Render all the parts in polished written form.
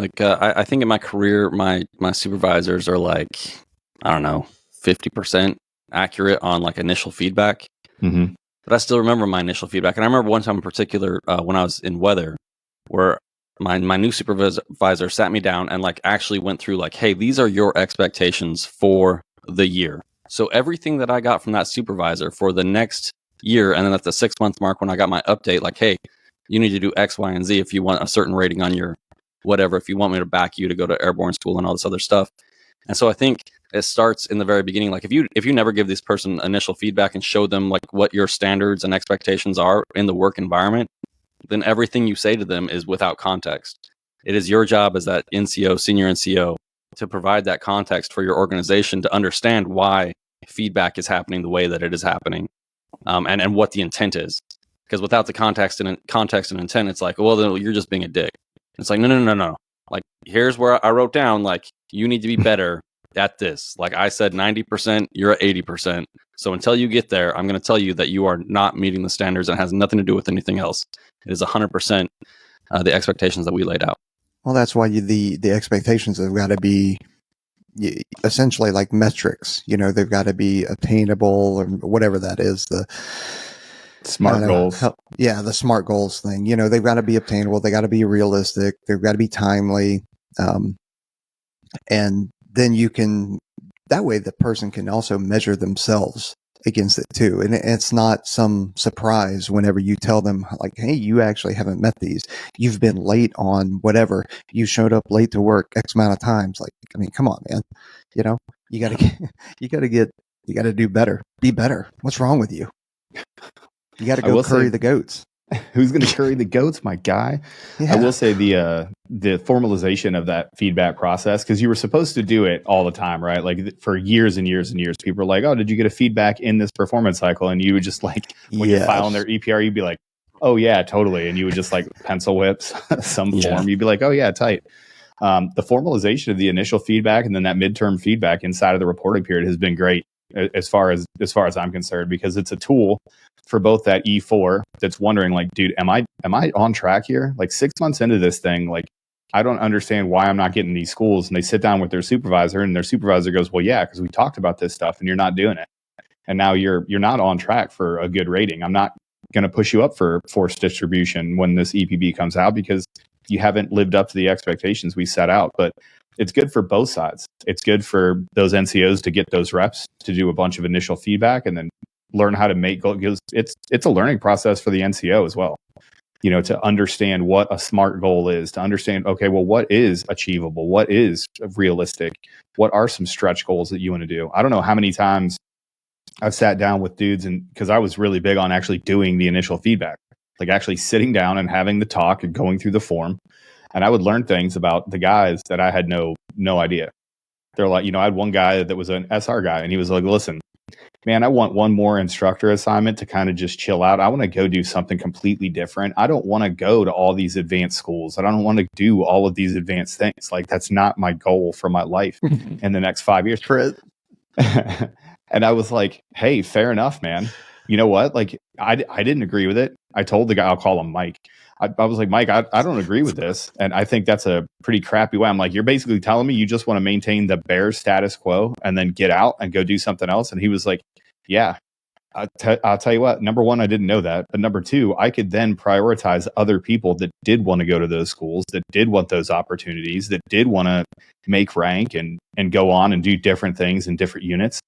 Like, I think in my career, my supervisors are like, I don't know, 50% accurate on like initial feedback. Mm-hmm. But I still remember my initial feedback. And I remember one time in particular when I was in weather where my new supervisor sat me down and like actually went through like, hey, these are your expectations for the year. So everything that I got from that supervisor for the next year, and then at the 6-month mark when I got my update, like, hey, you need to do X, Y, and Z if you want a certain rating on your whatever, if you want me to back you to go to airborne school and all this other stuff. And so I think it starts in the very beginning. Like if you never give this person initial feedback and show them like what your standards and expectations are in the work environment, then everything you say to them is without context. It is your job as that NCO, senior NCO, to provide that context for your organization to understand why feedback is happening the way that it is happening, and what the intent is. Because without the context and intent, it's like, well, then you're just being a dick. It's like, no. Like, here's where I wrote down, like, you need to be better at this. Like I said, 90%, you're at 80%. So until you get there, I'm going to tell you that you are not meeting the standards, and it has nothing to do with anything else. It is 100% the expectations that we laid out. Well, that's why the expectations have got to be essentially like metrics. You know, they've got to be attainable or whatever that is. The SMART goals. The SMART goals thing. You know, they've got to be obtainable. They got to be realistic. They've got to be timely. And then you can, that way the person can also measure themselves against it too. And it's not some surprise whenever you tell them like, hey, you actually haven't met these. You've been late on whatever. You showed up late to work X amount of times. Like, I mean, come on, man. You know, you got to do better. Be better. What's wrong with you? You got to go curry the goats. Who's going to curry the goats, my guy? Yeah. I will say the formalization of that feedback process, because you were supposed to do it all the time, right? Like for years and years and years, people were like, oh, did you get a feedback in this performance cycle? And you would just like, when you're filing their EPR, you'd be like, oh yeah, totally. And you would just like pencil whips some form. You'd be like, oh yeah, tight. The formalization of the initial feedback and then that midterm feedback inside of the reporting period has been great as far as I'm concerned, because it's a tool for both that E4 that's wondering like, dude, am I on track here? Like 6 months into this thing, like I don't understand why I'm not getting these schools. And they sit down with their supervisor, and their supervisor goes, well, yeah, because we talked about this stuff and you're not doing it. And now you're not on track for a good rating. I'm not going to push you up for forced distribution when this EPB comes out, because you haven't lived up to the expectations we set out. But it's good for both sides. It's good for those NCOs to get those reps to do a bunch of initial feedback and then learn how to make goals. It's a learning process for the NCO as well, you know, to understand what a SMART goal is, to understand, okay, well, what is achievable? What is realistic? What are some stretch goals that you want to do? I don't know how many times I've sat down with dudes, and because I was really big on actually doing the initial feedback, like actually sitting down and having the talk and going through the form. And I would learn things about the guys that I had no idea. They're like, you know, I had one guy that was an SR guy, and he was like, listen, man, I want one more instructor assignment to kind of just chill out. I want to go do something completely different. I don't want to go to all these advanced schools. I don't want to do all of these advanced things. Like, that's not my goal for my life in the next 5 years. And I was like, hey, fair enough, man. You know what? Like, I didn't agree with it. I told the guy, I'll call him Mike. I was like, Mike, I don't agree with this. And I think that's a pretty crappy way. I'm like, you're basically telling me you just want to maintain the Bears status quo and then get out and go do something else. And he was like, yeah, I'll tell you what, number one, I didn't know that. But number two, I could then prioritize other people that did want to go to those schools, that did want those opportunities, that did want to make rank and go on and do different things in different units.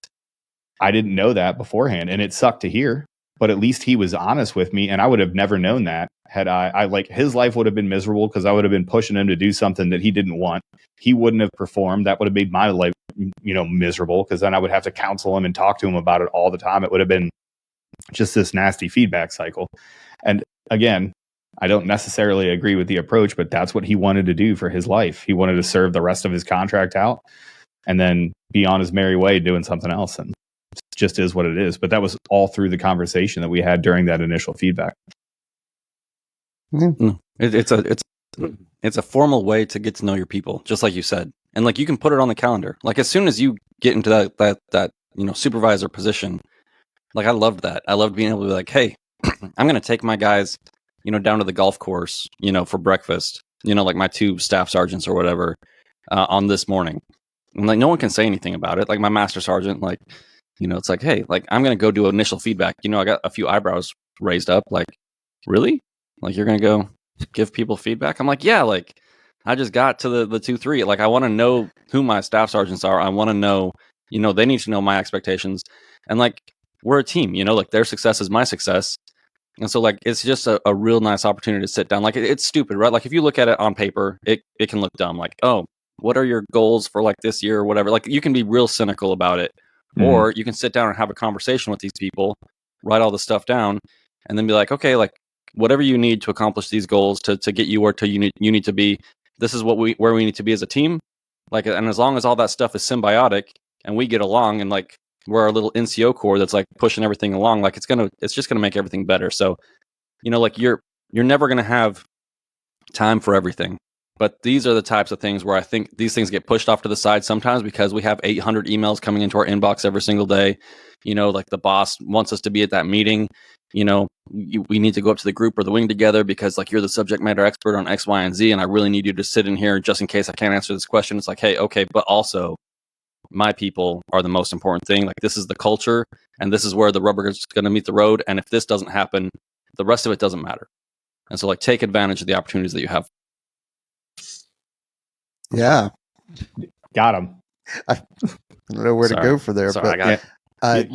I didn't know that beforehand, and it sucked to hear. But at least he was honest with me, and I would have never known that had I like, his life would have been miserable because I would have been pushing him to do something that he didn't want. He wouldn't have performed. That would have made my life, you know, miserable, because then I would have to counsel him and talk to him about it all the time. It would have been just this nasty feedback cycle. And again, I don't necessarily agree with the approach, but that's what he wanted to do for his life. He wanted to serve the rest of his contract out and then be on his merry way doing something else. And it just is what it is. But that was all through the conversation that we had during that initial feedback. It's a formal way to get to know your people, just like you said. And like, you can put it on the calendar. Like, as soon as you get into that you know, supervisor position, like, I loved that. I loved being able to be like, hey, I'm going to take my guys, you know, down to the golf course, you know, for breakfast. like my 2 staff sergeants or whatever on this morning. And like no one can say anything about it. Like my master sergeant, like, it's like, hey, like I'm going to go do initial feedback. I got a few eyebrows raised up. Like, really? Like you're going to go give people feedback? I'm like, yeah, like I just got to the 2-3. Like I want to know who my staff sergeants are. I want to know, they need to know my expectations. And like we're a team, like their success is my success. And so like it's just a real nice opportunity to sit down. Like it's stupid, right? Like if you look at it on paper, it can look dumb. Like, oh, what are your goals for like this year or whatever? Like you can be real cynical about it. Or you can sit down and have a conversation with these people, write all the stuff down, and then be like, okay, like whatever you need to accomplish these goals to get you where you need to be, this is where we need to be as a team. Like, and as long as all that stuff is symbiotic and we get along and like we're our little NCO core that's like pushing everything along, like it's just gonna make everything better. So, like you're never gonna have time for everything. But these are the types of things where I think these things get pushed off to the side sometimes because we have 800 emails coming into our inbox every single day. Like the boss wants us to be at that meeting. We need to go up to the group or the wing together because like you're the subject matter expert on X, Y, and Z. And I really need you to sit in here just in case I can't answer this question. It's like, hey, okay, but also my people are the most important thing. Like this is the culture and this is where the rubber is going to meet the road. And if this doesn't happen, the rest of it doesn't matter. And so like take advantage of the opportunities that you have. Yeah. Got him. I don't know where to go for there, Sorry, but